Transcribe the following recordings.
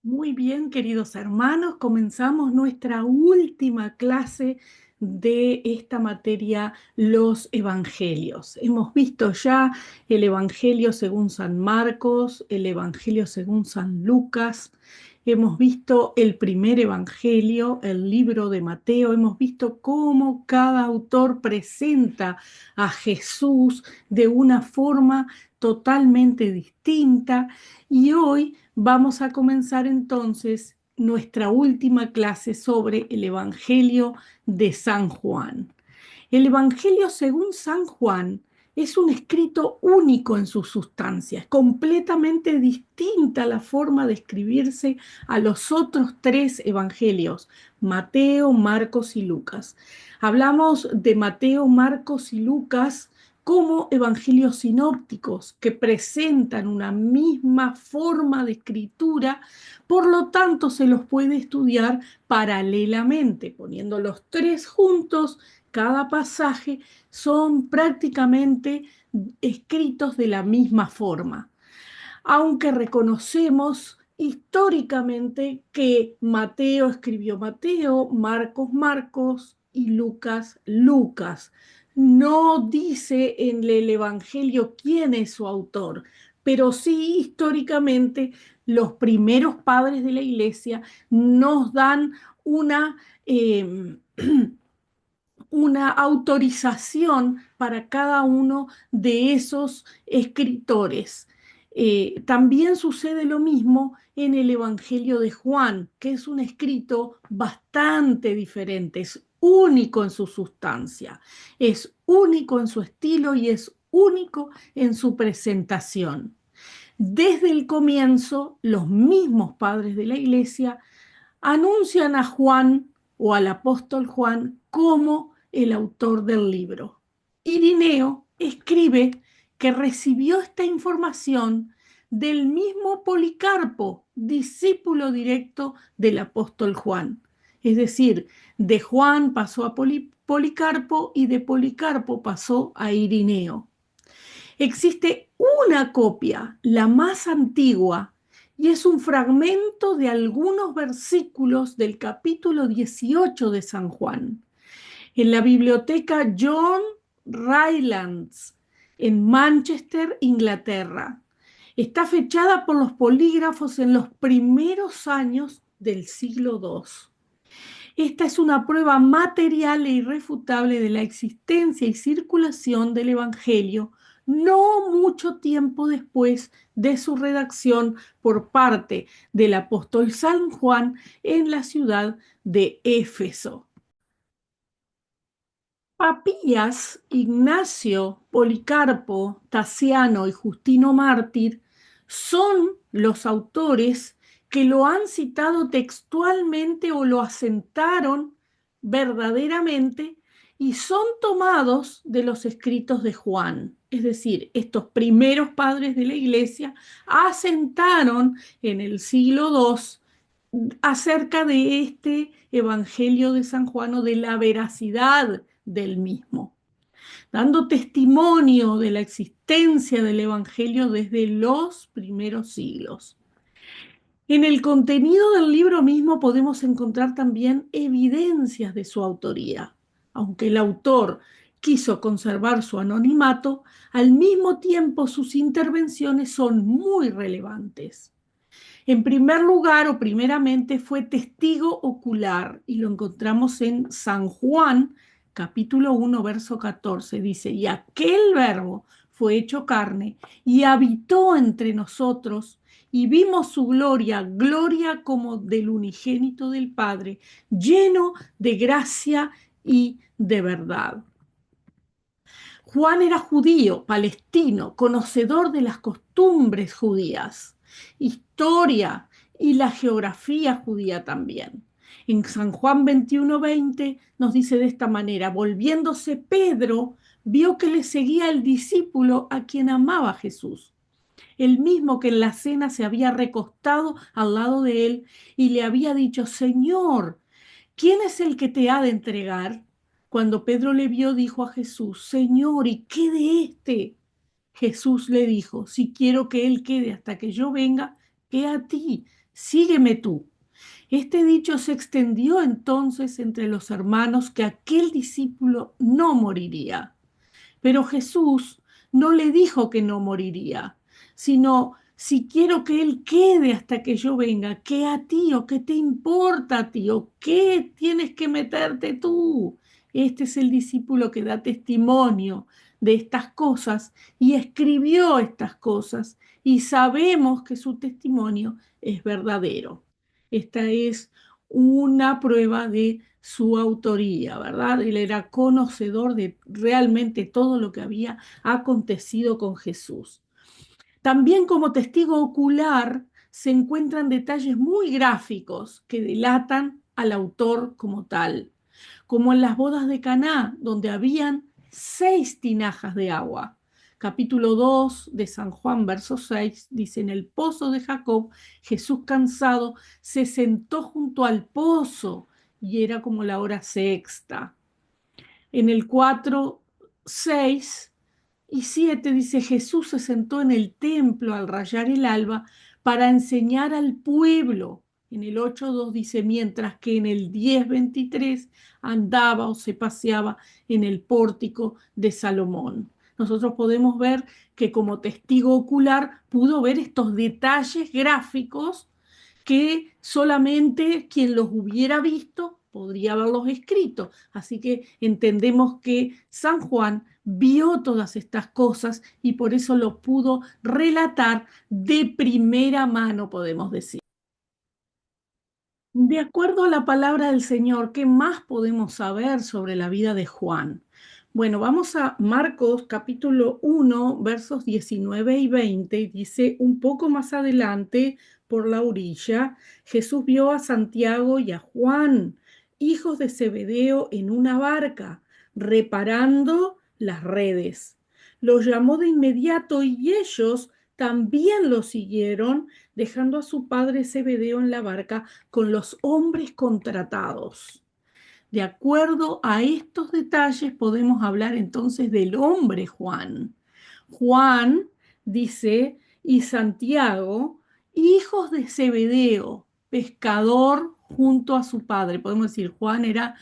Muy bien, queridos hermanos, comenzamos nuestra última clase de esta materia, los evangelios. Hemos visto ya el Evangelio según San Marcos, el Evangelio según San Lucas, hemos visto el primer Evangelio, el libro de Mateo, hemos visto cómo cada autor presenta a Jesús de una forma totalmente distinta y hoy vamos a comenzar entonces nuestra última clase sobre el Evangelio de San Juan. El Evangelio según San Juan es un escrito único en su sustancia, es completamente distinta la forma de escribirse a los otros tres evangelios, Mateo, Marcos y Lucas. Hablamos de Mateo, Marcos y Lucas como evangelios sinópticos que presentan una misma forma de escritura, por lo tanto se los puede estudiar paralelamente, poniendo los tres juntos. Cada pasaje son prácticamente escritos de la misma forma, aunque reconocemos históricamente que Mateo escribió Mateo, Marcos Marcos y Lucas Lucas. No dice en el Evangelio quién es su autor, pero sí históricamente los primeros padres de la iglesia nos dan una, eh, una autorización para cada uno de esos escritores. También sucede lo mismo en el Evangelio de Juan, que es un escrito bastante diferente, es único en su sustancia, es único en su estilo y es único en su presentación. Desde el comienzo, los mismos padres de la iglesia anuncian a Juan o al apóstol Juan como el autor del libro. Irineo escribe que recibió esta información del mismo Policarpo, discípulo directo del apóstol Juan. Es decir, de Juan pasó a Policarpo y de Policarpo pasó a Irineo. Existe una copia, la más antigua, y es un fragmento de algunos versículos del capítulo 18 de San Juan, en la biblioteca John Rylands, en Manchester, Inglaterra. Está fechada por los polígrafos en los primeros años del siglo II. Esta es una prueba material e irrefutable de la existencia y circulación del Evangelio, no mucho tiempo después de su redacción por parte del apóstol San Juan en la ciudad de Éfeso. Papías, Ignacio, Policarpo, Tasiano y Justino Mártir son los autores que lo han citado textualmente o lo asentaron verdaderamente y son tomados de los escritos de Juan. Es decir, estos primeros padres de la iglesia asentaron en el siglo II acerca de este Evangelio de San Juan o de la veracidad del mismo, dando testimonio de la existencia del Evangelio desde los primeros siglos. En el contenido del libro mismo podemos encontrar también evidencias de su autoría. Aunque el autor quiso conservar su anonimato, al mismo tiempo sus intervenciones son muy relevantes. En primer lugar o primeramente fue testigo ocular y lo encontramos en San Juan, capítulo 1, verso 14. Dice, y aquel verbo fue hecho carne y habitó entre nosotros y vimos su gloria, gloria como del unigénito del Padre, lleno de gracia y de verdad. Juan era judío, palestino, conocedor de las costumbres judías, historia y la geografía judía también. En San Juan 21:20 nos dice de esta manera, volviéndose Pedro, vio que le seguía el discípulo a quien amaba Jesús, el mismo que en la cena se había recostado al lado de él y le había dicho, Señor, ¿quién es el que te ha de entregar? Cuando Pedro le vio, dijo a Jesús, Señor, ¿y qué de éste? Jesús le dijo, si quiero que él quede hasta que yo venga, ¿qué a ti? sígueme tú. Este dicho se extendió entonces entre los hermanos que aquel discípulo no moriría. Pero Jesús no le dijo que no moriría, sino si quiero que Él quede hasta que yo venga, ¿qué a ti o qué te importa a ti o qué tienes que meterte tú? Este es el discípulo que da testimonio de estas cosas y escribió estas cosas y sabemos que su testimonio es verdadero. Esta es una prueba de su autoría, ¿verdad? Él era conocedor de realmente todo lo que había acontecido con Jesús. También como testigo ocular se encuentran detalles muy gráficos que delatan al autor como tal, como en las bodas de Caná, donde habían 6 tinajas de agua. Capítulo 2 de San Juan, verso 6, dice, en el pozo de Jacob, Jesús cansado se sentó junto al pozo y era como la hora sexta. En el 4, 6 y 7 dice, Jesús se sentó en el templo al rayar el alba para enseñar al pueblo. En el 8.2 dice, mientras que en el 10.23 andaba o se paseaba en el pórtico de Salomón. Nosotros podemos ver que como testigo ocular pudo ver estos detalles gráficos que solamente quien los hubiera visto podría haberlos escrito. Así que entendemos que San Juan vio todas estas cosas y por eso lo pudo relatar de primera mano, podemos decir. De acuerdo a la palabra del Señor, ¿qué más podemos saber sobre la vida de Juan? Bueno, vamos a Marcos capítulo 1, versos 19 y 20. Dice un poco más adelante, por la orilla, Jesús vio a Santiago y a Juan, hijos de Zebedeo, en una barca, reparando las redes. Los llamó de inmediato y ellos también lo siguieron, dejando a su padre Zebedeo en la barca con los hombres contratados. De acuerdo a estos detalles podemos hablar entonces del hombre Juan. Juan dice, y Santiago, hijos de Zebedeo, pescador junto a su padre. Podemos decir, Juan era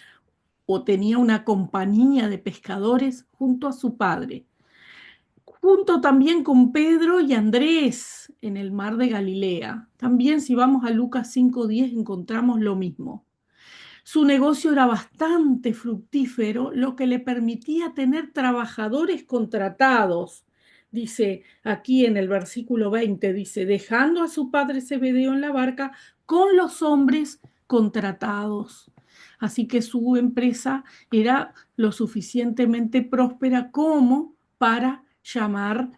o tenía una compañía de pescadores junto a su padre, junto también con Pedro y Andrés en el mar de Galilea. También si vamos a Lucas 5:10 encontramos lo mismo. Su negocio era bastante fructífero, lo que le permitía tener trabajadores contratados. Dice aquí en el versículo 20, dice, dejando a su padre Zebedeo en la barca con los hombres contratados. Así que su empresa era lo suficientemente próspera como para llamar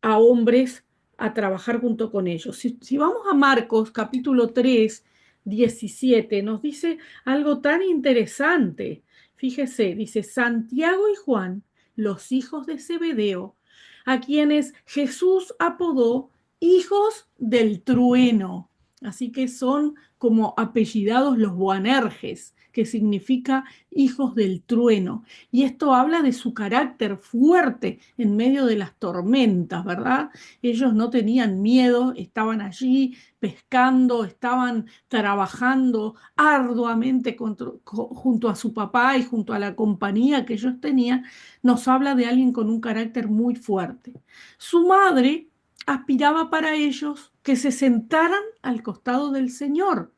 a hombres a trabajar junto con ellos. Si vamos a Marcos capítulo 3, 17 nos dice algo tan interesante. Fíjese, dice Santiago y Juan, los hijos de Zebedeo, a quienes Jesús apodó hijos del trueno. Así que son como apellidados los Boanerges, que significa hijos del trueno. Y esto habla de su carácter fuerte en medio de las tormentas, ¿verdad? Ellos no tenían miedo, estaban allí pescando, estaban trabajando arduamente junto a su papá y junto a la compañía que ellos tenían. Nos habla de alguien con un carácter muy fuerte. Su madre aspiraba para ellos que se sentaran al costado del Señor,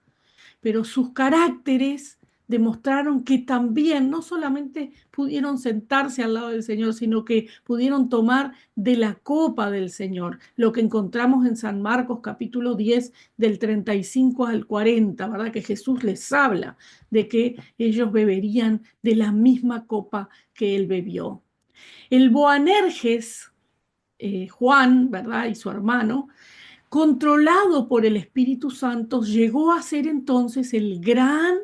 pero sus caracteres demostraron que también no solamente pudieron sentarse al lado del Señor, sino que pudieron tomar de la copa del Señor, lo que encontramos en San Marcos capítulo 10 del 35 al 40, ¿verdad? Que Jesús les habla de que ellos beberían de la misma copa que él bebió. El Boanerges, Juan, ¿verdad? Y su hermano, controlado por el Espíritu Santo, llegó a ser entonces el gran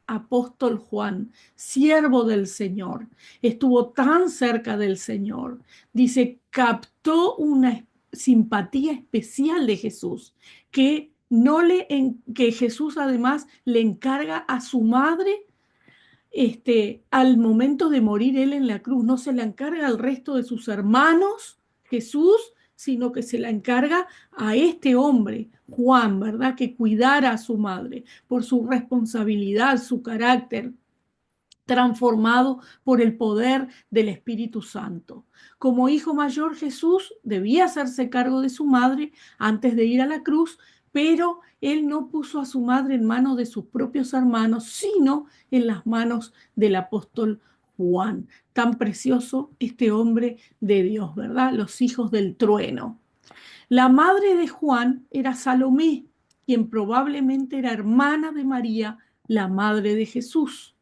apóstol Juan, siervo del Señor. Estuvo tan cerca del Señor. Dice, captó una simpatía especial de Jesús, que que Jesús además le encarga a su madre al momento de morir él en la cruz, no se la encarga al resto de sus hermanos, Jesús, sino que se la encarga a este hombre, Juan, ¿verdad? Que cuidara a su madre por su responsabilidad, su carácter transformado por el poder del Espíritu Santo. Como hijo mayor, Jesús debía hacerse cargo de su madre antes de ir a la cruz, pero él no puso a su madre en manos de sus propios hermanos, sino en las manos del apóstol Juan. Tan precioso este hombre de Dios, ¿verdad? Los hijos del trueno. La madre de Juan era Salomé, quien probablemente era hermana de María, la madre de Jesús.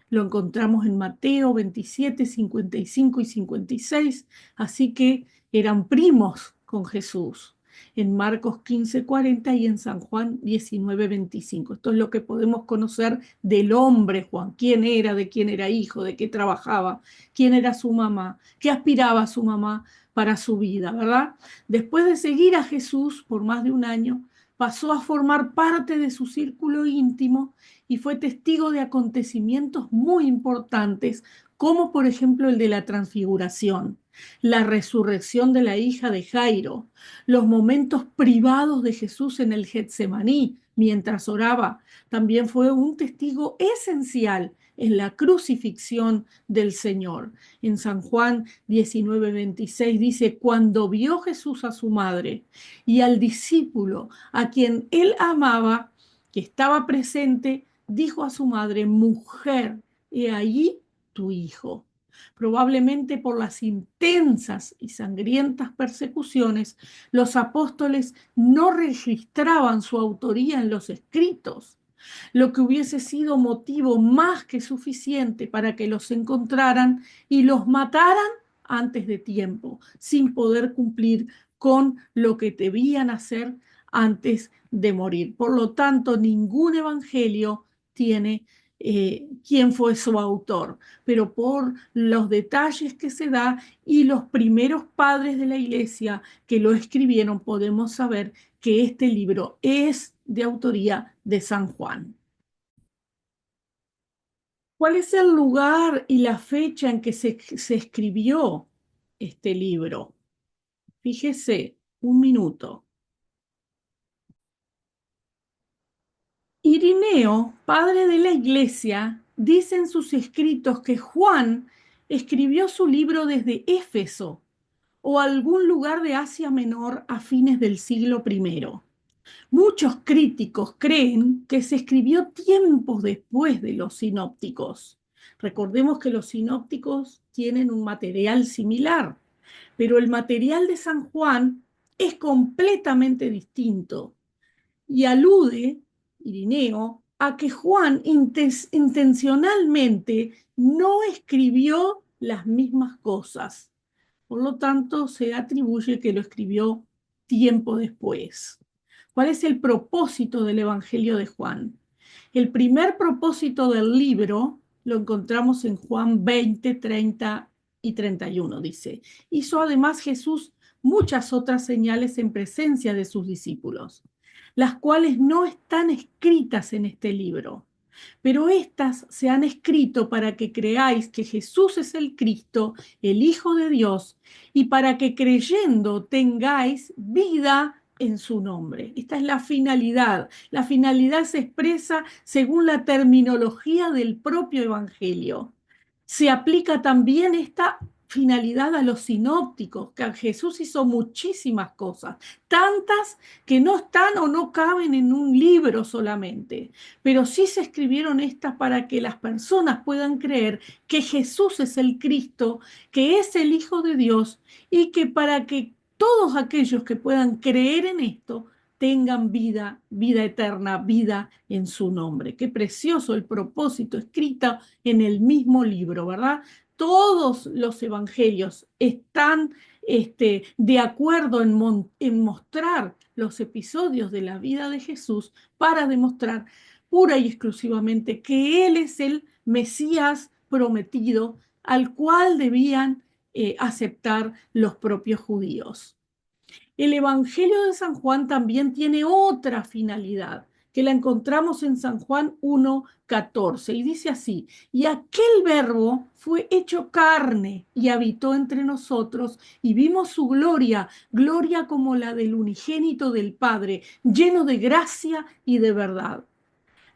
Lo encontramos en Mateo 27, 55 y 56, así que eran primos con Jesús. En Marcos 15, 40 y en San Juan 19, 25. Esto es lo que podemos conocer del hombre Juan, quién era, de quién era hijo, de qué trabajaba, quién era su mamá, qué aspiraba a su mamá para su vida, ¿verdad? Después de seguir a Jesús por más de un año, pasó a formar parte de su círculo íntimo y fue testigo de acontecimientos muy importantes, como por ejemplo el de la transfiguración, la resurrección de la hija de Jairo, los momentos privados de Jesús en el Getsemaní mientras oraba. También fue un testigo esencial en la crucifixión del Señor. En San Juan 19:26 dice, cuando vio Jesús a su madre y al discípulo a quien él amaba, que estaba presente, dijo a su madre, mujer, he allí tu hijo. Probablemente por las intensas y sangrientas persecuciones, los apóstoles no registraban su autoría en los escritos, lo que hubiese sido motivo más que suficiente para que los encontraran y los mataran antes de tiempo, sin poder cumplir con lo que debían hacer antes de morir. Por lo tanto, ningún evangelio tiene quién fue su autor, pero por los detalles que se da y los primeros padres de la iglesia que lo escribieron, podemos saber que este libro es de autoría de San Juan. ¿Cuál es el lugar y la fecha en que se escribió este libro? Fíjese, un minuto. Irineo, padre de la iglesia, dice en sus escritos que Juan escribió su libro desde Éfeso o algún lugar de Asia Menor a fines del siglo I. Muchos críticos creen que se escribió tiempos después de los sinópticos. Recordemos que los sinópticos tienen un material similar, pero el material de San Juan es completamente distinto y alude, Irineo, a que Juan intencionalmente no escribió las mismas cosas. Por lo tanto, se atribuye que lo escribió tiempo después. ¿Cuál es el propósito del Evangelio de Juan? El primer propósito del libro lo encontramos en Juan 20, 30 y 31. Dice, hizo además Jesús muchas otras señales en presencia de sus discípulos, las cuales no están escritas en este libro, pero éstas se han escrito para que creáis que Jesús es el Cristo, el Hijo de Dios, y para que creyendo tengáis vida en su nombre. Esta es la finalidad. La finalidad se expresa según la terminología del propio Evangelio. Se aplica también esta finalidad a los sinópticos, que Jesús hizo muchísimas cosas, tantas que no están o no caben en un libro solamente, pero sí se escribieron estas para que las personas puedan creer que Jesús es el Cristo, que es el Hijo de Dios y que para que todos aquellos que puedan creer en esto tengan vida, vida eterna, vida en su nombre. Qué precioso el propósito escrito en el mismo libro, ¿verdad? Todos los evangelios están de acuerdo en mostrar los episodios de la vida de Jesús para demostrar pura y exclusivamente que Él es el Mesías prometido al cual debían aceptar los propios judíos. El Evangelio de San Juan también tiene otra finalidad, que la encontramos en San Juan 1:14 y dice así: y aquel verbo fue hecho carne y habitó entre nosotros y vimos su gloria, gloria como la del unigénito del Padre, lleno de gracia y de verdad.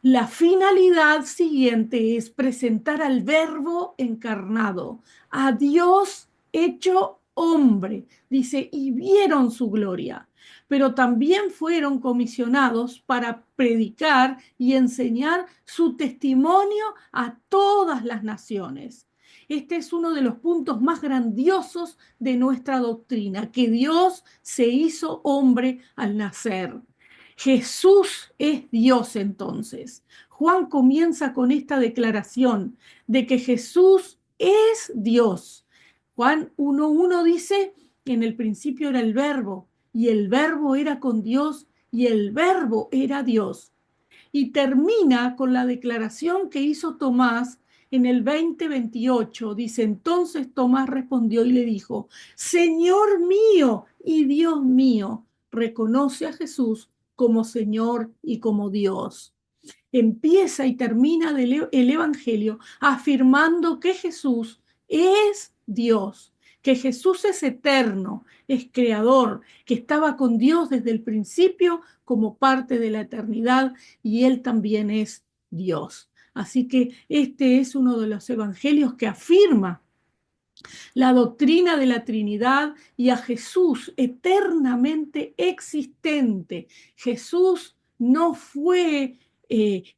La finalidad siguiente es presentar al Verbo encarnado, a Dios hecho hombre, dice, y vieron su gloria, pero también fueron comisionados para predicar y enseñar su testimonio a todas las naciones. Este es uno de los puntos más grandiosos de nuestra doctrina, que Dios se hizo hombre al nacer. Jesús es Dios entonces. Juan comienza con esta declaración de que Jesús es Dios. Juan 1:1 dice, en el principio era el verbo, y el verbo era con Dios, y el verbo era Dios. Y termina con la declaración que hizo Tomás en el 20:28. Dice, entonces Tomás respondió y le dijo, Señor mío y Dios mío. Reconoce a Jesús como Señor y como Dios. Empieza y termina el Evangelio afirmando que Jesús es Dios, que Jesús es eterno, es creador, que estaba con Dios desde el principio como parte de la eternidad y Él también es Dios. Así que este es uno de los evangelios que afirma la doctrina de la Trinidad y a Jesús eternamente existente. Jesús no fue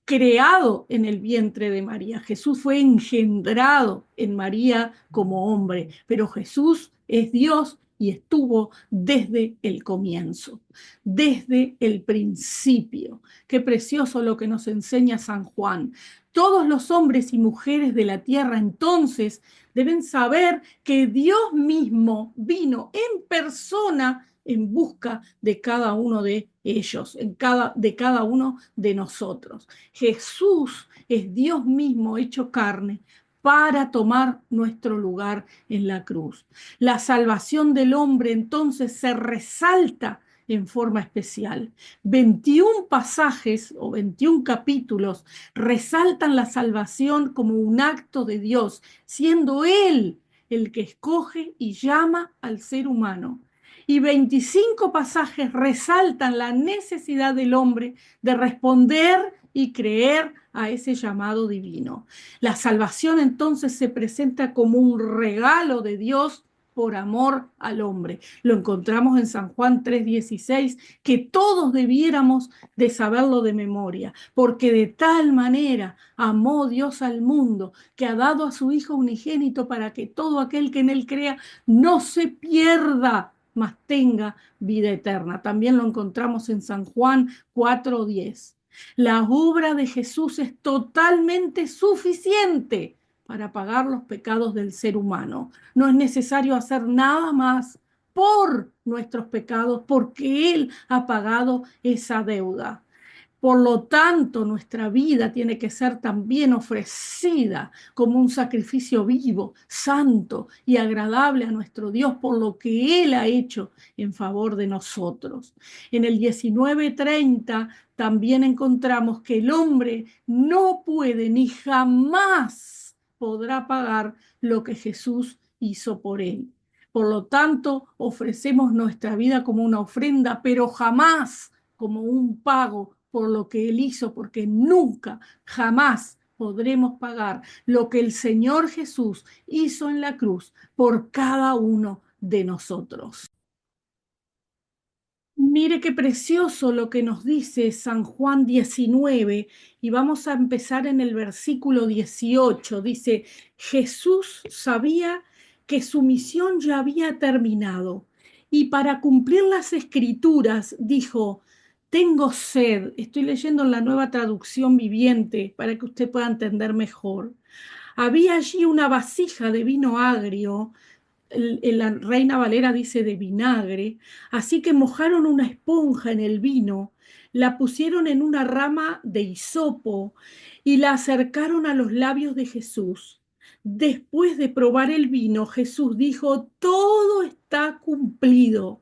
creado en el vientre de María, Jesús fue engendrado en María como hombre, pero Jesús es Dios y estuvo desde el comienzo, desde el principio. Qué precioso lo que nos enseña San Juan. Todos los hombres y mujeres de la tierra entonces deben saber que Dios mismo vino en persona en busca de cada uno de ellos, de cada uno de nosotros. Jesús es Dios mismo hecho carne para tomar nuestro lugar en la cruz. La salvación del hombre entonces se resalta en forma especial. 21 pasajes o 21 capítulos resaltan la salvación como un acto de Dios, siendo Él el que escoge y llama al ser humano. Y 25 pasajes resaltan la necesidad del hombre de responder y creer a ese llamado divino. La salvación entonces se presenta como un regalo de Dios por amor al hombre. Lo encontramos en San Juan 3:16, que todos debiéramos de saberlo de memoria, porque de tal manera amó Dios al mundo, que ha dado a su Hijo unigénito para que todo aquel que en él crea no se pierda, mas tenga vida eterna. También lo encontramos en San Juan 4:10. La obra de Jesús es totalmente suficiente para pagar los pecados del ser humano. No es necesario hacer nada más por nuestros pecados, porque Él ha pagado esa deuda. Por lo tanto, nuestra vida tiene que ser también ofrecida como un sacrificio vivo, santo y agradable a nuestro Dios por lo que Él ha hecho en favor de nosotros. En el 19:30 también encontramos que el hombre no puede ni jamás podrá pagar lo que Jesús hizo por él. Por lo tanto, ofrecemos nuestra vida como una ofrenda, pero jamás como un pago por lo que Él hizo, porque nunca, jamás podremos pagar lo que el Señor Jesús hizo en la cruz por cada uno de nosotros. Mire qué precioso lo que nos dice San Juan 19 y vamos a empezar en el versículo 18. Dice, Jesús sabía que su misión ya había terminado y para cumplir las escrituras dijo, tengo sed. Estoy leyendo en la Nueva Traducción Viviente para que usted pueda entender mejor. Había allí una vasija de vino agrio, la Reina Valera dice de vinagre, así que mojaron una esponja en el vino, la pusieron en una rama de hisopo y la acercaron a los labios de Jesús. Después de probar el vino, Jesús dijo, todo está cumplido.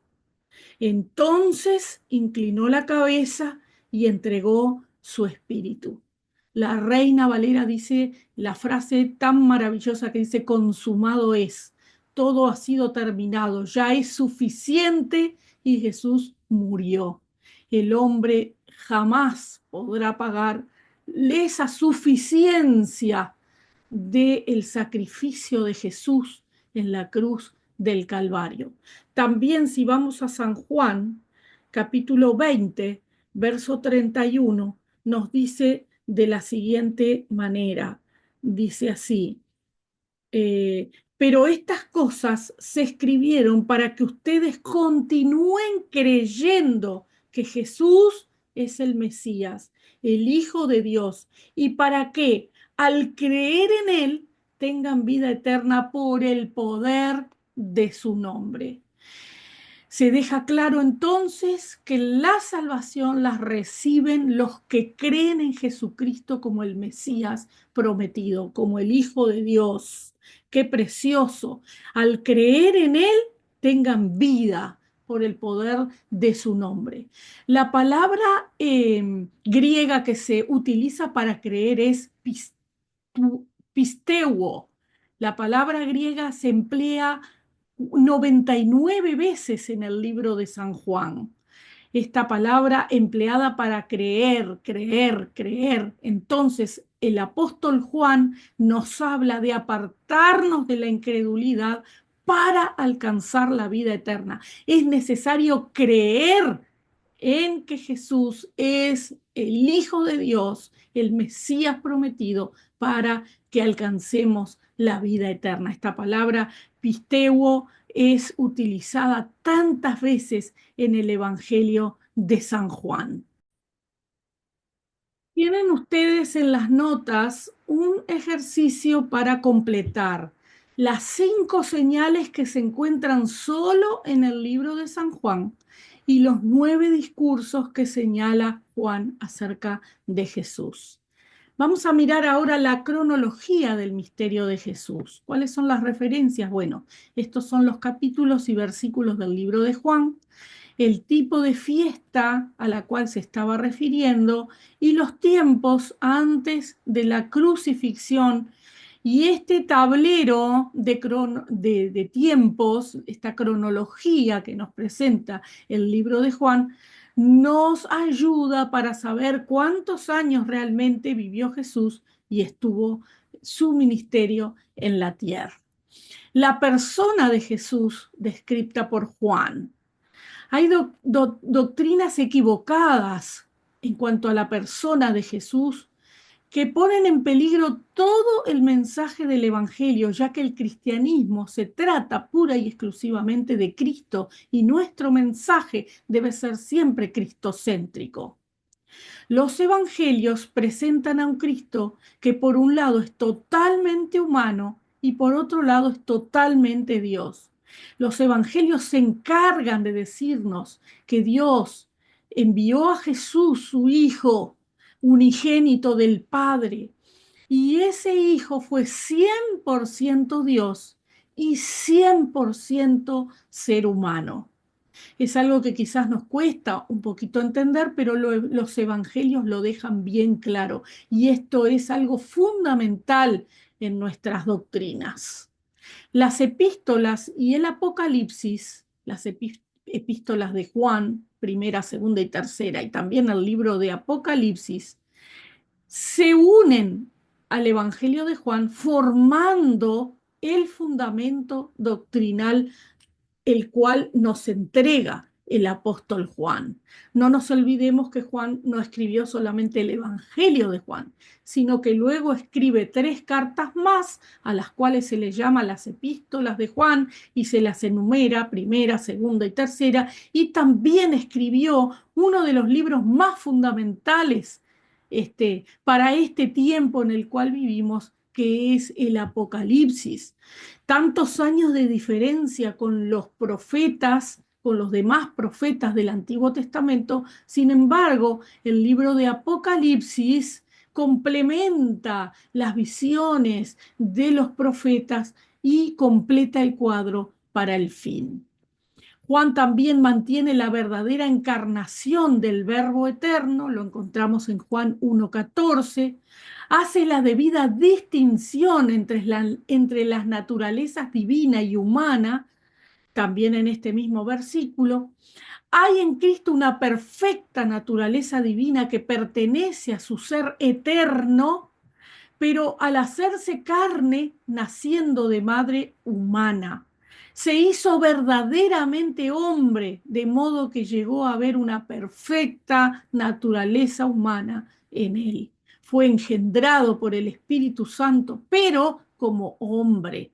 Entonces inclinó la cabeza y entregó su espíritu. La Reina Valera dice la frase tan maravillosa que dice, consumado es, todo ha sido terminado, ya es suficiente y Jesús murió. El hombre jamás podrá pagar esa suficiencia del sacrificio de Jesús en la cruz del Calvario. También si vamos a San Juan, capítulo 20, verso 31, nos dice de la siguiente manera, dice así, pero estas cosas se escribieron para que ustedes continúen creyendo que Jesús es el Mesías, el Hijo de Dios, y para que al creer en Él tengan vida eterna por el poder de su nombre. Se deja claro entonces que la salvación la reciben los que creen en Jesucristo como el Mesías prometido, como el Hijo de Dios. Qué precioso. Al creer en Él, tengan vida por el poder de su nombre. La palabra griega que se utiliza para creer es pisteuo. La palabra griega se emplea 99 veces en el libro de San Juan. Esta palabra empleada para creer, creer, creer. Entonces, el apóstol Juan nos habla de apartarnos de la incredulidad para alcanzar la vida eterna. Es necesario creer en que Jesús es el Hijo de Dios, el Mesías prometido, para que alcancemos la vida eterna. Esta palabra pisteuo es utilizada tantas veces en el Evangelio de San Juan. Tienen ustedes en las notas un ejercicio para completar las 5 señales que se encuentran solo en el libro de San Juan y los 9 discursos que señala Juan acerca de Jesús. Vamos a mirar ahora la cronología del misterio de Jesús. ¿Cuáles son las referencias? Bueno, estos son los capítulos y versículos del libro de Juan, el tipo de fiesta a la cual se estaba refiriendo y los tiempos antes de la crucifixión. Y este tablero de tiempos, esta cronología que nos presenta el libro de Juan, nos ayuda para saber cuántos años realmente vivió Jesús y estuvo su ministerio en la tierra. La persona de Jesús descrita por Juan. Hay doctrinas equivocadas en cuanto a la persona de Jesús que ponen en peligro todo el mensaje del Evangelio, ya que el cristianismo se trata pura y exclusivamente de Cristo y nuestro mensaje debe ser siempre cristocéntrico. Los evangelios presentan a un Cristo que por un lado es totalmente humano y por otro lado es totalmente Dios. Los evangelios se encargan de decirnos que Dios envió a Jesús, su Hijo, unigénito del Padre, y ese Hijo fue 100% Dios y 100% ser humano. Es algo que quizás nos cuesta un poquito entender, pero los evangelios lo dejan bien claro. Y esto es algo fundamental en nuestras doctrinas. Las epístolas y el Apocalipsis, las epístolas de Juan, primera, segunda y tercera, y también el libro de Apocalipsis, se unen al Evangelio de Juan formando el fundamento doctrinal el cual nos entrega el apóstol Juan. No nos olvidemos que Juan no escribió solamente el Evangelio de Juan, sino que luego escribe 3 cartas más, a las cuales se le llama las epístolas de Juan y se las enumera, primera, segunda y tercera, y también escribió uno de los libros más fundamentales para este tiempo en el cual vivimos, que es el Apocalipsis. Tantos años de diferencia con los profetas, con los demás profetas del Antiguo Testamento, sin embargo, el libro de Apocalipsis complementa las visiones de los profetas y completa el cuadro para el fin. Juan también mantiene la verdadera encarnación del Verbo eterno, lo encontramos en Juan 1:14, hace la debida distinción entre las naturalezas divina y humana, también en este mismo versículo. Hay en Cristo una perfecta naturaleza divina que pertenece a su ser eterno, pero al hacerse carne, naciendo de madre humana, se hizo verdaderamente hombre, de modo que llegó a haber una perfecta naturaleza humana en él. Fue engendrado por el Espíritu Santo, pero como hombre,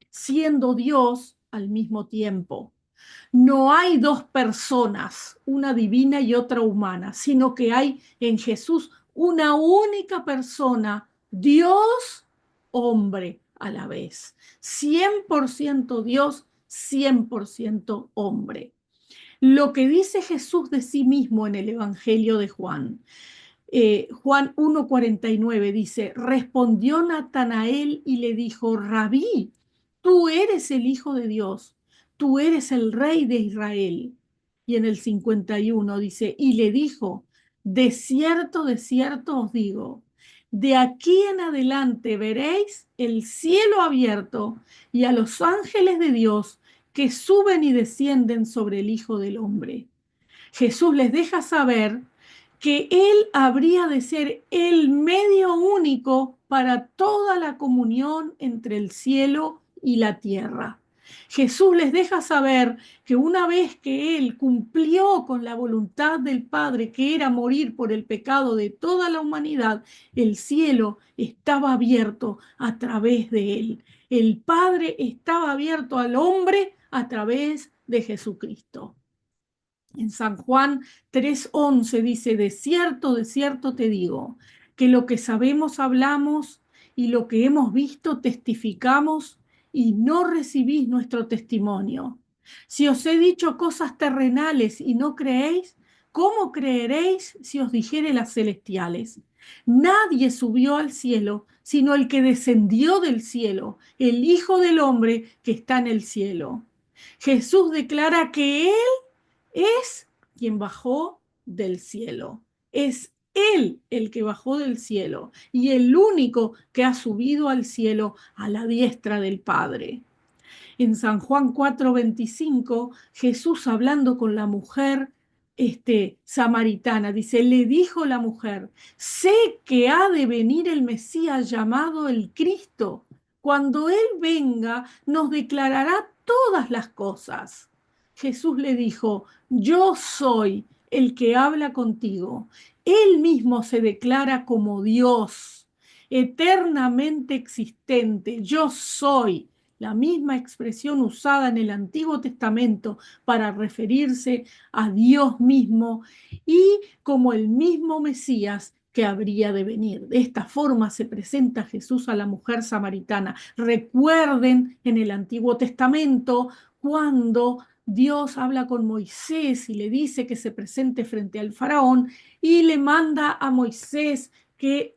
siendo Dios al mismo tiempo. No hay dos personas, una divina y otra humana, sino que hay en Jesús una única persona, Dios, hombre a la vez. 100% Dios, 100% hombre. Lo que dice Jesús de sí mismo en el Evangelio de Juan. Juan 1:49 dice, respondió Natanael y le dijo, Rabí, tú eres el Hijo de Dios, tú eres el Rey de Israel. Y en el 51 dice, y le dijo, de cierto os digo, de aquí en adelante veréis el cielo abierto y a los ángeles de Dios que suben y descienden sobre el Hijo del Hombre. Jesús les deja saber que Él habría de ser el medio único para toda la comunión entre el cielo y la tierra. Jesús les deja saber que una vez que Él cumplió con la voluntad del Padre, que era morir por el pecado de toda la humanidad, el cielo estaba abierto a través de Él. El Padre estaba abierto al hombre a través de Jesucristo. En San Juan 3:11 dice, de cierto te digo, que lo que sabemos hablamos y lo que hemos visto testificamos y no recibís nuestro testimonio. Si os he dicho cosas terrenales y no creéis, ¿cómo creeréis si os dijere las celestiales? Nadie subió al cielo, sino el que descendió del cielo, el Hijo del Hombre que está en el cielo. Jesús declara que Él es quien bajó del cielo. Es Él el que bajó del cielo y el único que ha subido al cielo a la diestra del Padre. En San Juan 4:25, Jesús hablando con la mujer samaritana, dice, le dijo la mujer, sé que ha de venir el Mesías llamado el Cristo. Cuando Él venga, nos declarará todas las cosas. Jesús le dijo, yo soy el que habla contigo. Él mismo se declara como Dios, eternamente existente. Yo soy la misma expresión usada en el Antiguo Testamento para referirse a Dios mismo y como el mismo Mesías que habría de venir. De esta forma se presenta Jesús a la mujer samaritana. Recuerden en el Antiguo Testamento cuando Dios habla con Moisés y le dice que se presente frente al faraón y le manda a Moisés que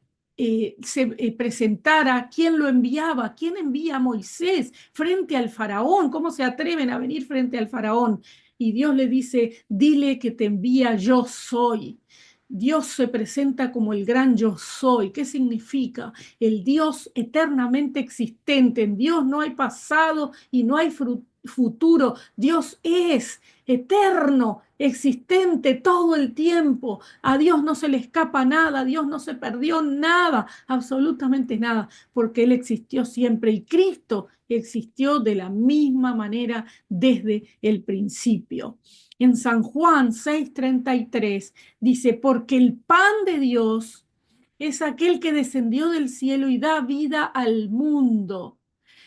se presentara, quién lo enviaba, quién envía a Moisés frente al faraón, cómo se atreven a venir frente al faraón. Y Dios le dice, dile que te envía yo soy. Dios se presenta como el gran yo soy. ¿Qué significa? El Dios eternamente existente. En Dios no hay pasado y no hay futuro. Dios es eterno, existente todo el tiempo. A Dios no se le escapa nada, a Dios no se perdió nada, absolutamente nada, porque Él existió siempre y Cristo existió de la misma manera desde el principio. En San Juan 6:33 dice, porque el pan de Dios es aquel que descendió del cielo y da vida al mundo.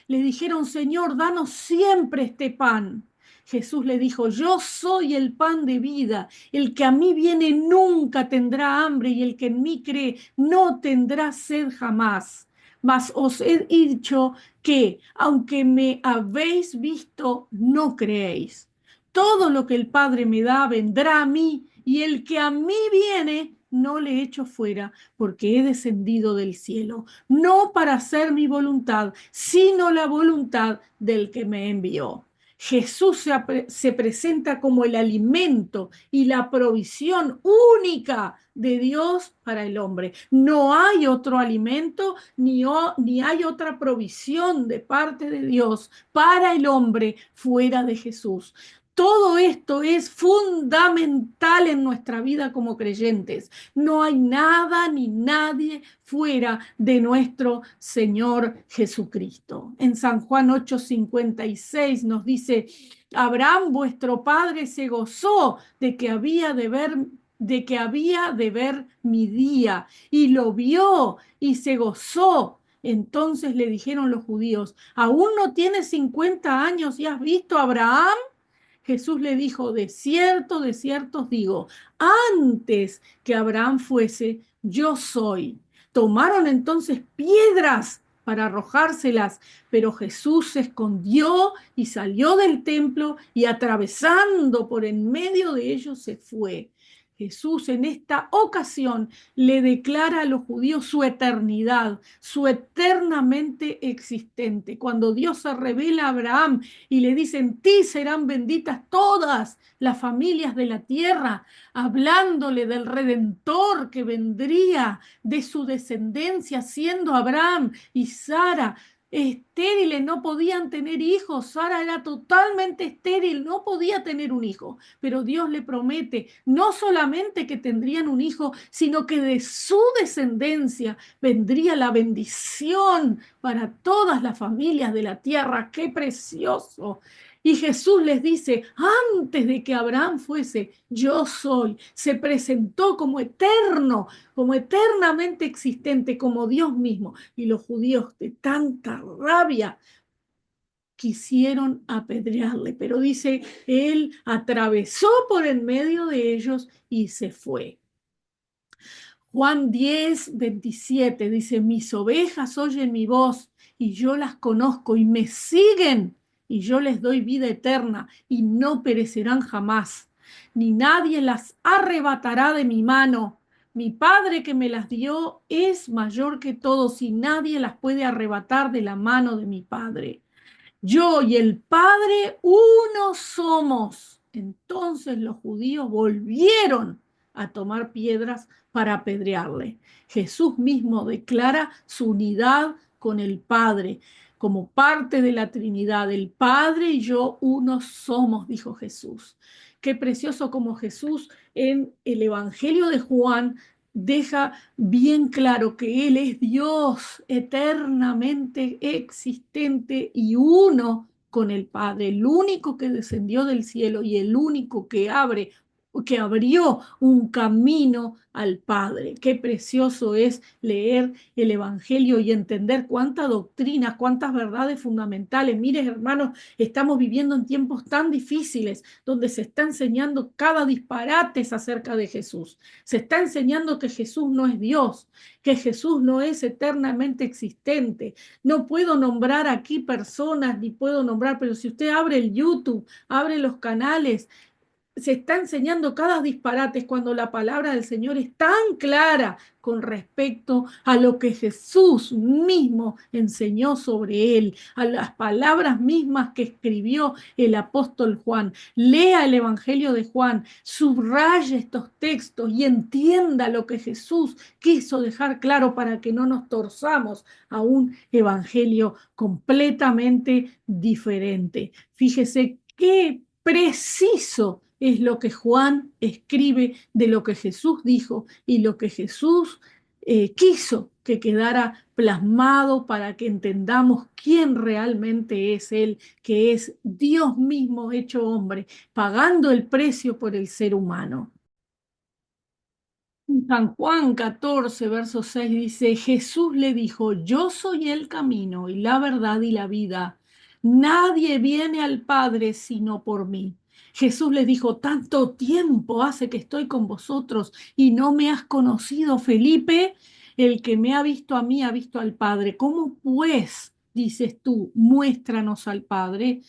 Le dijeron, Señor, danos siempre este pan. Jesús le dijo, yo soy el pan de vida, el que a mí viene nunca tendrá hambre y el que en mí cree no tendrá sed jamás. Mas os he dicho que, aunque me habéis visto, no creéis. Todo lo que el Padre me da vendrá a mí y el que a mí viene no le echo fuera, porque he descendido del cielo, no para hacer mi voluntad, sino la voluntad del que me envió. Jesús se presenta como el alimento y la provisión única de Dios para el hombre. No hay otro alimento ni hay otra provisión de parte de Dios para el hombre fuera de Jesús. Todo esto es fundamental en nuestra vida como creyentes. No hay nada ni nadie fuera de nuestro Señor Jesucristo. En San Juan 8:56 nos dice, Abraham, vuestro padre, se gozó de que había de ver mi día, y lo vio y se gozó. Entonces le dijeron los judíos, ¿aún no tienes 50 años y has visto a Abraham? Jesús le dijo, de cierto os digo, antes que Abraham fuese, yo soy. Tomaron entonces piedras para arrojárselas, pero Jesús se escondió y salió del templo y atravesando por en medio de ellos se fue. Jesús en esta ocasión le declara a los judíos su eternidad, su eternamente existente. Cuando Dios se revela a Abraham y le dice, en ti serán benditas todas las familias de la tierra, hablándole del Redentor que vendría de su descendencia, siendo Abraham y Sara estériles, no podían tener hijos. Sara era totalmente estéril, no podía tener un hijo, pero Dios le promete no solamente que tendrían un hijo, sino que de su descendencia vendría la bendición para todas las familias de la tierra. ¡Qué precioso! Y Jesús les dice, antes de que Abraham fuese, yo soy. Se presentó como eterno, como eternamente existente, como Dios mismo. Y los judíos de tanta rabia quisieron apedrearle, pero dice, él atravesó por en medio de ellos y se fue. Juan 10:27 dice, mis ovejas oyen mi voz y yo las conozco y me siguen y yo les doy vida eterna y no perecerán jamás, ni nadie las arrebatará de mi mano. Mi Padre que me las dio es mayor que todos y nadie las puede arrebatar de la mano de mi Padre. Yo y el Padre uno somos. Entonces los judíos volvieron a tomar piedras para apedrearle. Jesús mismo declara su unidad con el Padre como parte de la Trinidad. El Padre y yo uno somos, dijo Jesús. Qué precioso como Jesús en el Evangelio de Juan deja bien claro que Él es Dios eternamente existente y uno con el Padre, el único que descendió del cielo y el único que abrió un camino al Padre. Qué precioso es leer el Evangelio y entender cuánta doctrina, cuántas verdades fundamentales. Mire, hermanos, estamos viviendo en tiempos tan difíciles donde se está enseñando cada disparate acerca de Jesús. Se está enseñando que Jesús no es Dios, que Jesús no es eternamente existente. No puedo nombrar aquí personas, ni puedo nombrar, pero si usted abre el YouTube, abre los canales, se está enseñando cada disparate cuando la palabra del Señor es tan clara con respecto a lo que Jesús mismo enseñó sobre él, a las palabras mismas que escribió el apóstol Juan. Lea el Evangelio de Juan, subraye estos textos y entienda lo que Jesús quiso dejar claro para que no nos torzamos a un evangelio completamente diferente. Fíjese qué preciso es lo que Juan escribe de lo que Jesús dijo y lo que Jesús quiso que quedara plasmado para que entendamos quién realmente es Él, que es Dios mismo hecho hombre, pagando el precio por el ser humano. San Juan 14, verso 6 dice, Jesús le dijo, yo soy el camino y la verdad y la vida. Nadie viene al Padre sino por mí. Jesús les dijo, tanto tiempo hace que estoy con vosotros y no me has conocido, Felipe. El que me ha visto a mí ha visto al Padre. ¿Cómo pues, dices tú, muéstranos al Padre?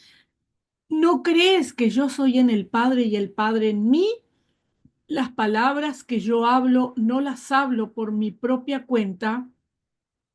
¿No crees que yo soy en el Padre y el Padre en mí? Las palabras que yo hablo no las hablo por mi propia cuenta,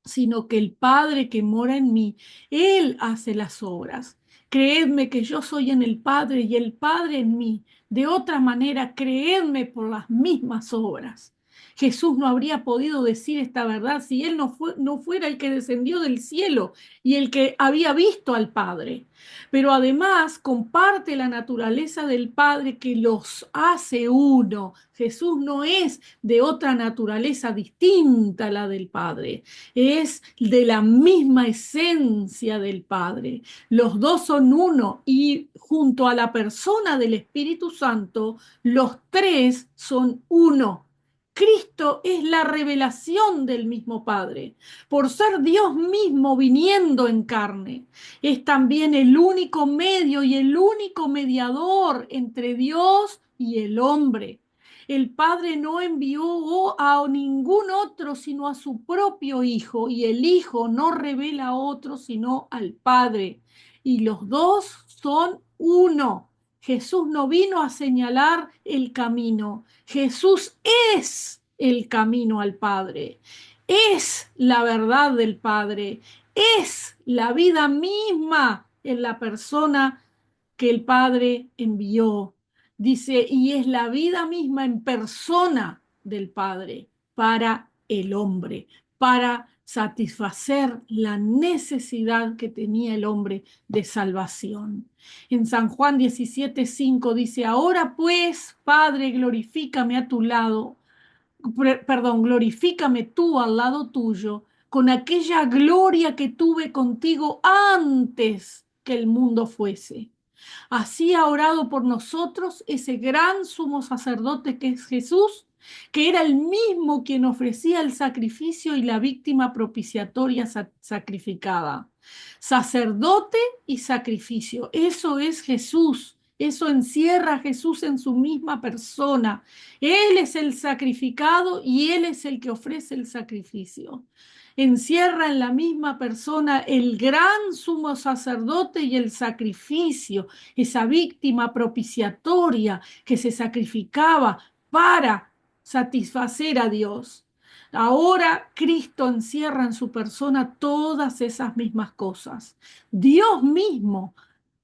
sino que el Padre que mora en mí, Él hace las obras. Creedme que yo soy en el Padre y el Padre en mí. De otra manera, creedme por las mismas obras. Jesús no habría podido decir esta verdad si él no fuera el que descendió del cielo y el que había visto al Padre. Pero además comparte la naturaleza del Padre que los hace uno. Jesús no es de otra naturaleza distinta a la del Padre, es de la misma esencia del Padre. Los dos son uno y junto a la persona del Espíritu Santo, los tres son uno. Cristo es la revelación del mismo Padre, por ser Dios mismo viniendo en carne. Es también el único medio y el único mediador entre Dios y el hombre. El Padre no envió a ningún otro sino a su propio Hijo, y el Hijo no revela a otro sino al Padre. Y los dos son uno. Jesús no vino a señalar el camino. Jesús es el camino al Padre. Es la verdad del Padre. Es la vida misma en la persona que el Padre envió. Dice, y es la vida misma en persona del Padre para el hombre, para satisfacer la necesidad que tenía el hombre de salvación. En San Juan 17:5 dice, ahora pues, Padre, glorifícame a tu lado, perdón, glorifícame tú al lado tuyo, con aquella gloria que tuve contigo antes que el mundo fuese. Así ha orado por nosotros ese gran sumo sacerdote que es Jesús, que era el mismo quien ofrecía el sacrificio y la víctima propiciatoria sacrificada. Sacerdote y sacrificio, eso es Jesús. Eso encierra a Jesús en su misma persona. Él es el sacrificado y Él es el que ofrece el sacrificio. Encierra en la misma persona el gran sumo sacerdote y el sacrificio, esa víctima propiciatoria que se sacrificaba para satisfacer a Dios. Ahora Cristo encierra en su persona todas esas mismas cosas. Dios mismo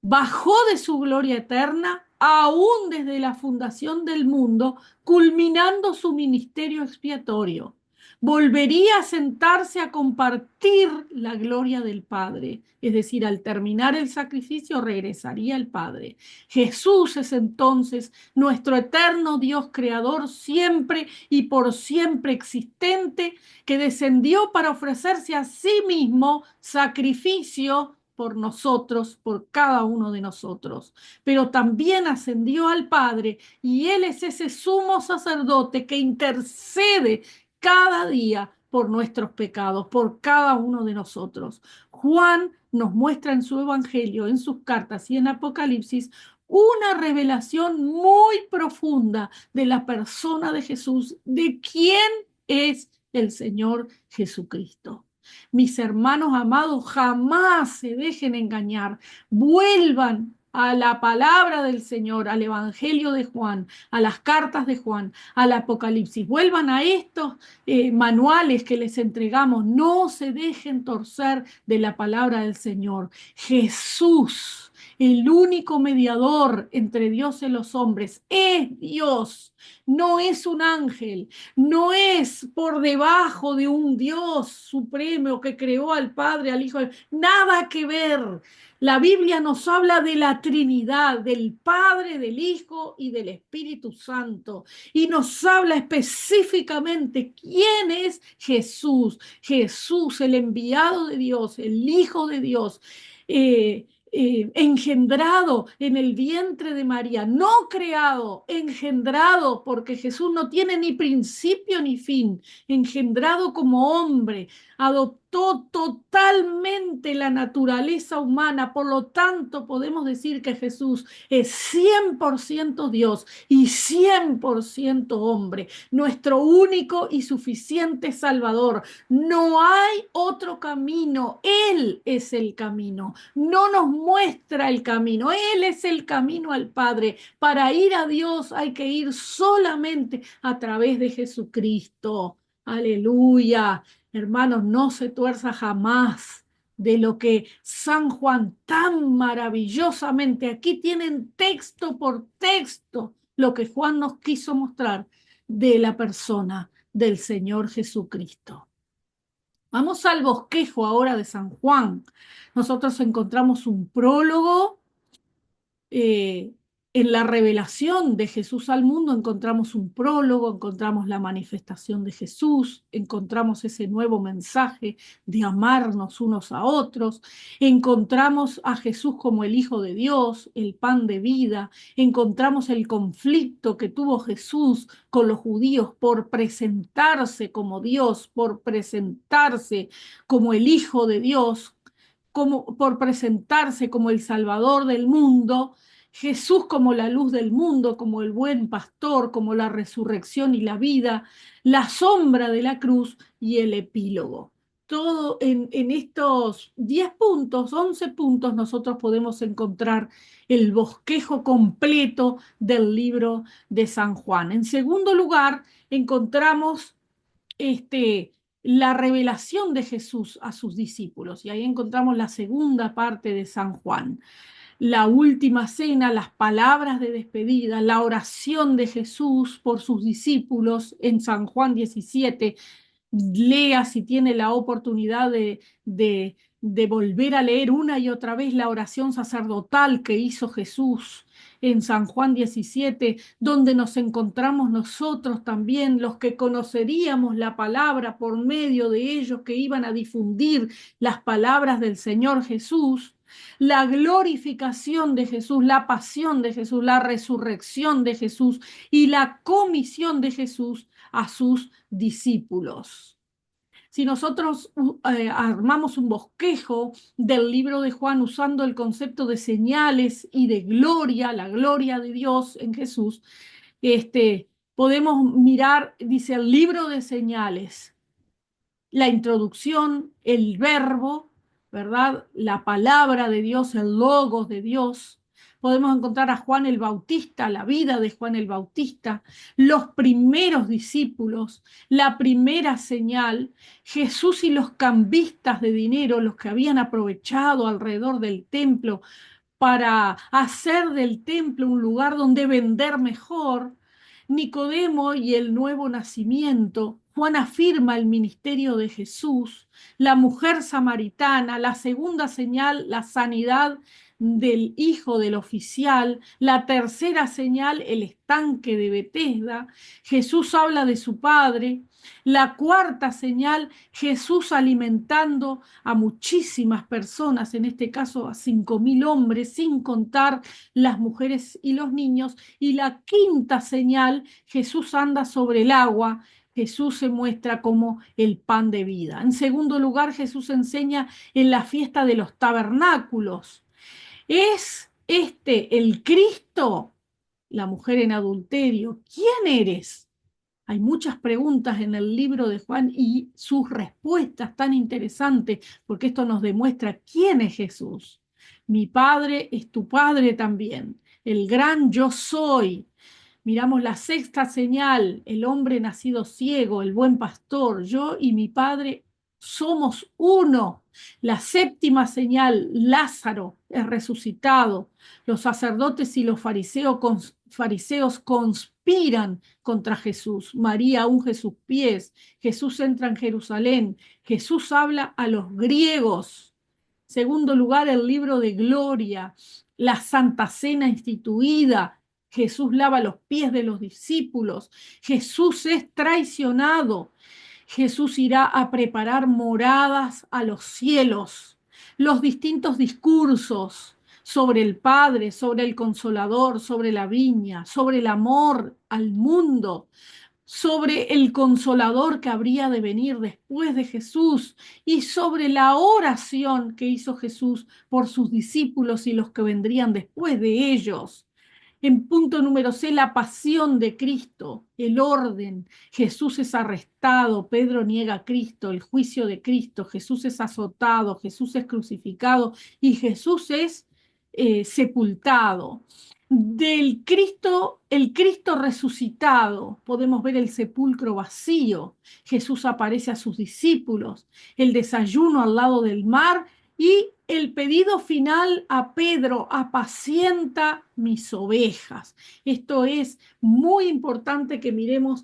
bajó de su gloria eterna aún desde la fundación del mundo, culminando su ministerio expiatorio. Volvería a sentarse a compartir la gloria del Padre, es decir, al terminar el sacrificio regresaría al Padre. Jesús es entonces nuestro eterno Dios creador, siempre y por siempre existente, que descendió para ofrecerse a sí mismo sacrificio por nosotros, por cada uno de nosotros, pero también ascendió al Padre y Él es ese sumo sacerdote que intercede cada día por nuestros pecados, por cada uno de nosotros. Juan nos muestra en su Evangelio, en sus cartas y en Apocalipsis, una revelación muy profunda de la persona de Jesús, de quién es el Señor Jesucristo. Mis hermanos amados, jamás se dejen engañar. Vuelvan a la palabra del Señor, al Evangelio de Juan, a las cartas de Juan, al Apocalipsis. Vuelvan a estos manuales que les entregamos. No se dejen torcer de la palabra del Señor. Jesús, el único mediador entre Dios y los hombres, es Dios. No es un ángel, no es por debajo de un Dios supremo que creó al Padre, al Hijo, nada que ver. La Biblia nos habla de la Trinidad, del Padre, del Hijo y del Espíritu Santo. Y nos habla específicamente quién es Jesús. Jesús, el enviado de Dios, el Hijo de Dios. Engendrado en el vientre de María, no creado, engendrado, porque Jesús no tiene ni principio ni fin, engendrado como hombre, adoptó totalmente la naturaleza humana, por lo tanto podemos decir que Jesús es 100% Dios y 100% hombre, nuestro único y suficiente Salvador. No hay otro camino, Él es el camino, no nos muestra el camino, Él es el camino al Padre. Para ir a Dios hay que ir solamente a través de Jesucristo. Aleluya. Hermanos, no se tuerza jamás de lo que San Juan tan maravillosamente, aquí tienen texto por texto, lo que Juan nos quiso mostrar de la persona del Señor Jesucristo. Vamos al bosquejo ahora de San Juan. Nosotros encontramos un prólogo. eh, en la revelación de Jesús al mundo encontramos un prólogo, encontramos la manifestación de Jesús, encontramos ese nuevo mensaje de amarnos unos a otros, encontramos a Jesús como el Hijo de Dios, el pan de vida, encontramos el conflicto que tuvo Jesús con los judíos por presentarse como Dios, por presentarse como el Hijo de Dios, como, por presentarse como el Salvador del mundo, Jesús como la luz del mundo, como el buen pastor, como la resurrección y la vida, la sombra de la cruz y el epílogo. Todo en estos 10 puntos, 11 puntos, nosotros podemos encontrar el bosquejo completo del libro de San Juan. En segundo lugar, encontramos la revelación de Jesús a sus discípulos. Y ahí encontramos la segunda parte de San Juan. La última cena, las palabras de despedida, la oración de Jesús por sus discípulos en San Juan 17. Lea si tiene la oportunidad de volver a leer una y otra vez la oración sacerdotal que hizo Jesús en San Juan 17, donde nos encontramos nosotros también, los que conoceríamos la palabra por medio de ellos que iban a difundir las palabras del Señor Jesús, la glorificación de Jesús, la pasión de Jesús, la resurrección de Jesús y la comisión de Jesús a sus discípulos. Si nosotros armamos un bosquejo del libro de Juan usando el concepto de señales y de gloria, la gloria de Dios en Jesús, podemos mirar, dice el libro de señales, la introducción, el verbo, ¿verdad? La palabra de Dios, el logos de Dios. Podemos encontrar a Juan el Bautista, la vida de Juan el Bautista, los primeros discípulos, la primera señal, Jesús y los cambistas de dinero, los que habían aprovechado alrededor del templo para hacer del templo un lugar donde vender mejor, Nicodemo y el nuevo nacimiento, Juan afirma el ministerio de Jesús, la mujer samaritana, la segunda señal, la sanidad del hijo del oficial, la tercera señal, el estanque de Betesda, Jesús habla de su padre, la cuarta señal, Jesús alimentando a muchísimas personas, en este caso a 5.000 hombres, sin contar las mujeres y los niños, y la quinta señal, Jesús anda sobre el agua. Jesús se muestra como el pan de vida. En segundo lugar, Jesús enseña en la fiesta de los tabernáculos. ¿Es este el Cristo? La mujer en adulterio. ¿Quién eres? Hay muchas preguntas en el libro de Juan y sus respuestas tan interesantes, porque esto nos demuestra quién es Jesús. Mi Padre es tu Padre también, el gran yo soy. Miramos la sexta señal, el hombre nacido ciego, el buen pastor, yo y mi Padre somos uno. La séptima señal, Lázaro es resucitado. Los sacerdotes y los fariseos conspiran contra Jesús. María unge sus pies. Jesús entra en Jerusalén. Jesús habla a los griegos. Segundo lugar, el libro de Gloria, la Santa Cena instituida. Jesús lava los pies de los discípulos. Jesús es traicionado. Jesús irá a preparar moradas a los cielos. Los distintos discursos sobre el Padre, sobre el Consolador, sobre la viña, sobre el amor al mundo, sobre el Consolador que habría de venir después de Jesús y sobre la oración que hizo Jesús por sus discípulos y los que vendrían después de ellos. En punto número C, la pasión de Cristo, el orden. Jesús es arrestado, Pedro niega a Cristo, el juicio de Cristo, Jesús es azotado, Jesús es crucificado y Jesús es sepultado. Del Cristo, el Cristo resucitado, podemos ver el sepulcro vacío. Jesús aparece a sus discípulos, el desayuno al lado del mar Y el pedido final a Pedro: apacienta mis ovejas. Esto es muy importante que miremos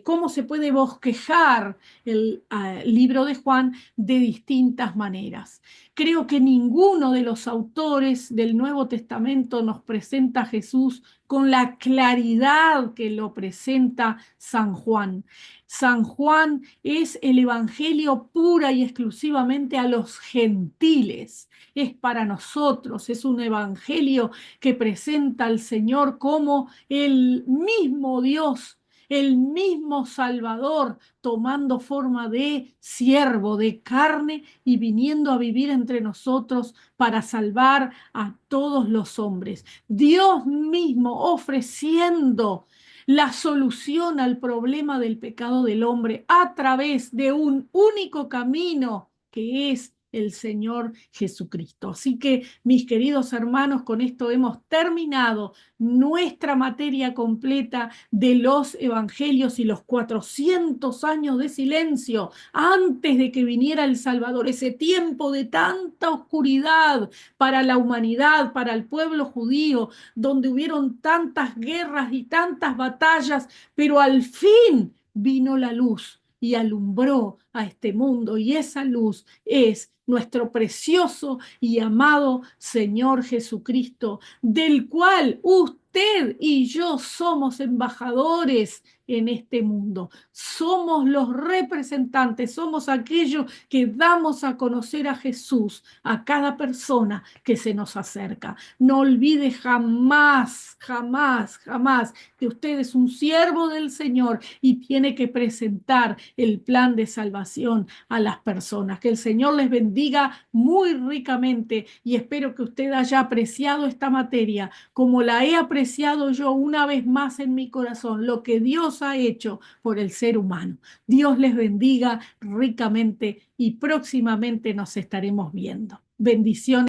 cómo se puede bosquejar el libro de Juan de distintas maneras. Creo que ninguno de los autores del Nuevo Testamento nos presenta a Jesús con la claridad que lo presenta San Juan. San Juan es el evangelio pura y exclusivamente a los gentiles. Es para nosotros, es un evangelio que presenta al Señor como el mismo Dios, el mismo Salvador, tomando forma de siervo, de carne y viniendo a vivir entre nosotros para salvar a todos los hombres. Dios mismo ofreciendo la solución al problema del pecado del hombre a través de un único camino que es el Señor Jesucristo. Así que, mis queridos hermanos, con esto hemos terminado nuestra materia completa de los evangelios y los 400 años de silencio antes de que viniera el Salvador, ese tiempo de tanta oscuridad para la humanidad, para el pueblo judío, donde hubieron tantas guerras y tantas batallas, pero al fin vino la luz y alumbró a este mundo, y esa luz es nuestro precioso y amado Señor Jesucristo, del cual usted y yo somos embajadores en este mundo. Somos los representantes, somos aquellos que damos a conocer a Jesús a cada persona que se nos acerca. No olvide jamás, jamás, jamás que usted es un siervo del Señor y tiene que presentar el plan de salvación a las personas. Que el Señor les bendiga muy ricamente, y espero que usted haya apreciado esta materia como la he apreciado yo una vez más en mi corazón, lo que Dios ha hecho por el ser humano. Dios les bendiga ricamente y próximamente nos estaremos viendo. Bendiciones.